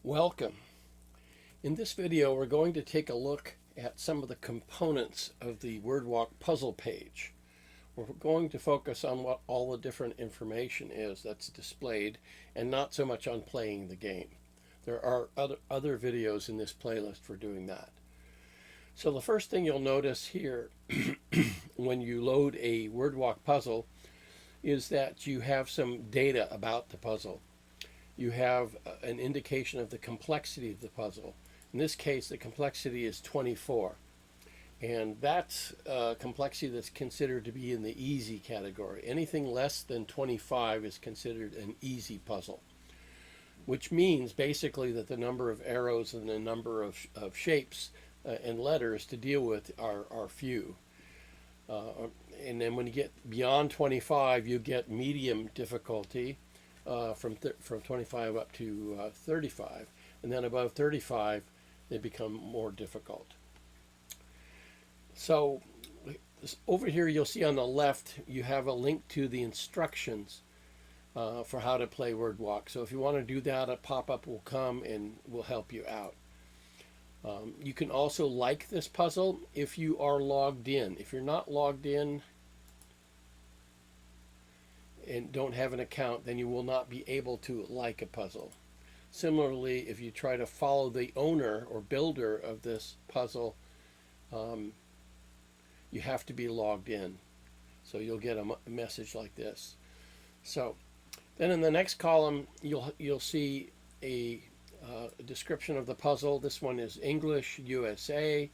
Welcome. In this video, we're going to take a look at some of the components of the Wordwalk puzzle page. We're going to focus on what all the different information is that's displayed and not so much on playing the game. There are other videos in this playlist for doing that. So the first thing you'll notice here when you load a Wordwalk puzzle is that you have some data about the puzzle. You have an indication of the complexity of the puzzle. In this case, the complexity is 24. And that's complexity that's considered to be in the easy category. Anything less than 25 is considered an easy puzzle, which means basically that the number of arrows and the number of shapes and letters to deal with are few. And then when you get beyond 25, you get medium difficulty. From 25 up to 35, and then above 35 they become more difficult. So over here you'll see on the left you have a link to the instructions for how to play Wordwalk. So if you want to do that, a pop-up will come and will help you out. You can also like this puzzle if you are logged in. If you're not logged in and don't have an account, then you will not be able to like a puzzle. Similarly, if you try to follow the owner or builder of this puzzle, you have to be logged in. So you'll get a message like this. So then in the next column, you'll see a description of the puzzle. This one is English, USA,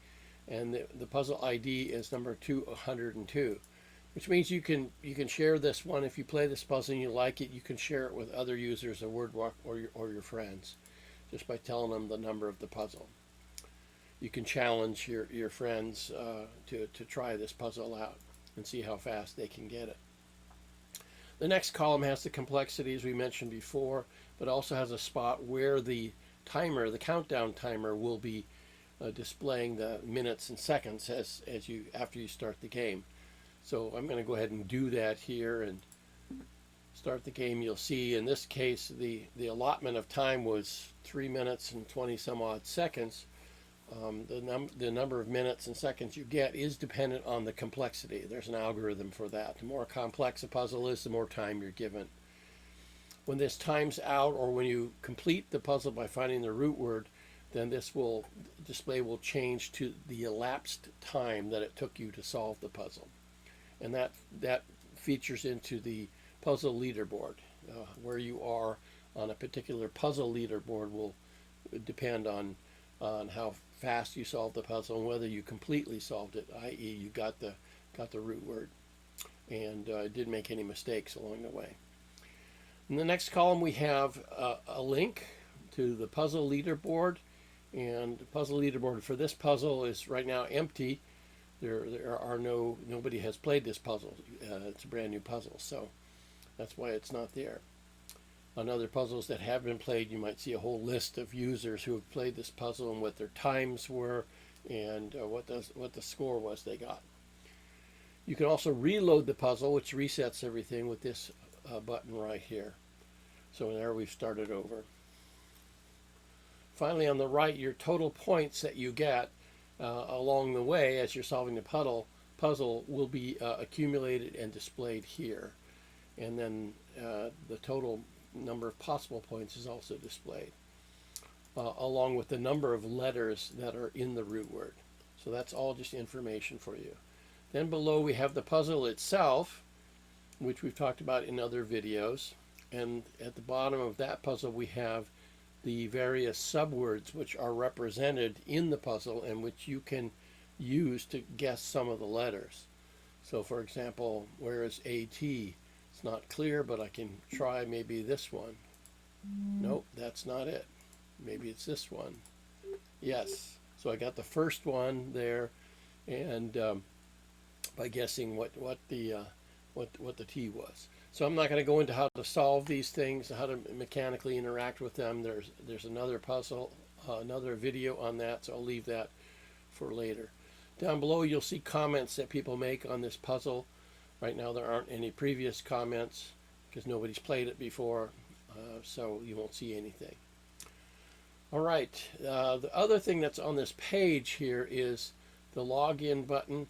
and the puzzle ID is number 202. Which means you can share this one. If you play this puzzle and you like it, you can share it with other users of Wordwalk or your friends just by telling them the number of the puzzle. You can challenge your friends to try this puzzle out and see how fast they can get it. The next column has the complexity, as we mentioned before, but also has a spot where the timer, the countdown timer, will be displaying the minutes and seconds after you start the game. So I'm going to go ahead and do that here and start the game. You'll see in this case the allotment of time was 3 minutes and 20 some odd seconds. The number of minutes and seconds you get is dependent on the complexity. There's an algorithm for that. The more complex a puzzle is, the more time you're given. When this time's out, or when you complete the puzzle by finding the root word, then display will change to the elapsed time that it took you to solve the puzzle. And that features into the puzzle leaderboard. Where you are on a particular puzzle leaderboard will depend on how fast you solved the puzzle and whether you completely solved it, i.e. you got the root word and didn't make any mistakes along the way. In the next column we have a link to the puzzle leaderboard, and the puzzle leaderboard for this puzzle is right now empty. Nobody has played this puzzle. It's a brand new puzzle, so that's why it's not there. On other puzzles that have been played, you might see a whole list of users who have played this puzzle and what their times were and what the score was they got. You can also reload the puzzle, which resets everything with this button right here. So there we've started over. Finally, on the right, your total points that you get along the way as you're solving the puzzle will be accumulated and displayed here. And then the total number of possible points is also displayed, along with the number of letters that are in the root word. So that's all just information for you. Then below we have the puzzle itself, which we've talked about in other videos. And at the bottom of that puzzle we have the various subwords which are represented in the puzzle and which you can use to guess some of the letters. So for example, where is AT? It's not clear, but I can try maybe this one. Nope, that's not it. Maybe it's this one. Yes. So I got the first one there, and by guessing what the T was. So I'm not going to go into how to solve these things, how to mechanically interact with them. There's another puzzle, another video on that, so I'll leave that for later. Down below you'll see comments that people make on this puzzle. Right now there aren't any previous comments because nobody's played it before, so you won't see anything. All right. The other thing that's on this page here is the login button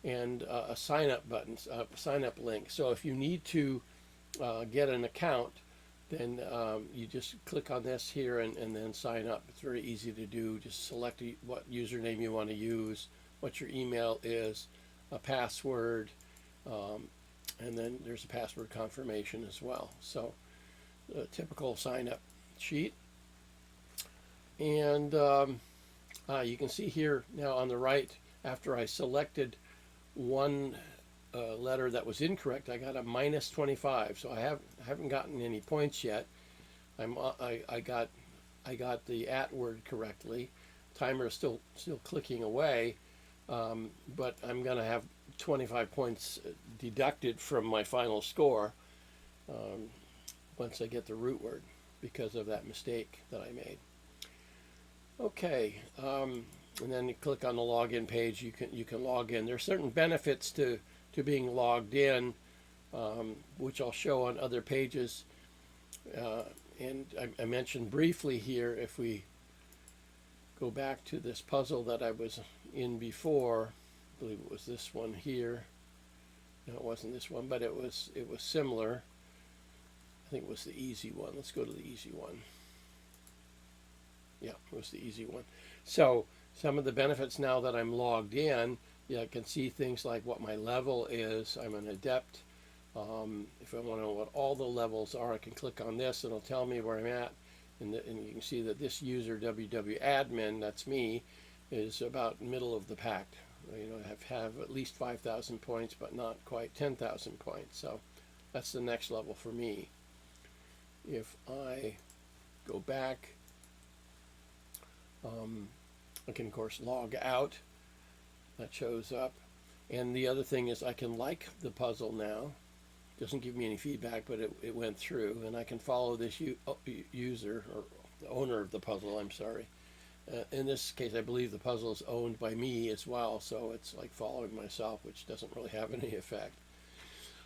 and a sign up button, a sign up link. So if you need to get an account, then you just click on this here and then sign up. It's very easy to do. Just select what username you want to use, what your email is, a password, and then there's a password confirmation as well. So a typical sign up sheet. And you can see here now on the right, after I selected one letter that was incorrect, I got a minus 25. So I haven't gotten any points yet. I got the at word correctly. Timer is still clicking away, but I'm going to have 25 points deducted from my final score once I get the root word because of that mistake that I made. Okay, and then you click on the login page. You can log in. There are certain benefits to being logged in, which I'll show on other pages. And I mentioned briefly here, if we go back to this puzzle that I was in before, I believe it was this one here. No, it wasn't this one, but it was similar. I think it was the easy one. Let's go to the easy one. Yeah, it was the easy one. So some of the benefits now that I'm logged in, I can see things like what my level is. I'm an adept. If I want to know what all the levels are, I can click on this and it'll tell me where I'm at. And you can see that this user, www.admin, that's me, is about middle of the pack. I have at least 5,000 points, but not quite 10,000 points. So that's the next level for me. If I go back, I can, of course, log out. That shows up. And the other thing is I can like the puzzle now. It doesn't give me any feedback, but it went through. And I can follow this user, or the owner of the puzzle, I'm sorry. In this case, I believe the puzzle is owned by me as well, so it's like following myself, which doesn't really have any effect.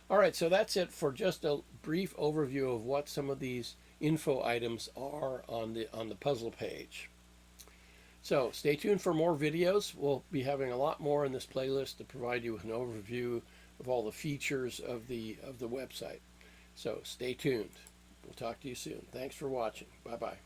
All right, so that's it for just a brief overview of what some of these info items are on the puzzle page. So stay tuned for more videos. We'll be having a lot more in this playlist to provide you with an overview of all the features of the website. So stay tuned. We'll talk to you soon. Thanks for watching. Bye-bye.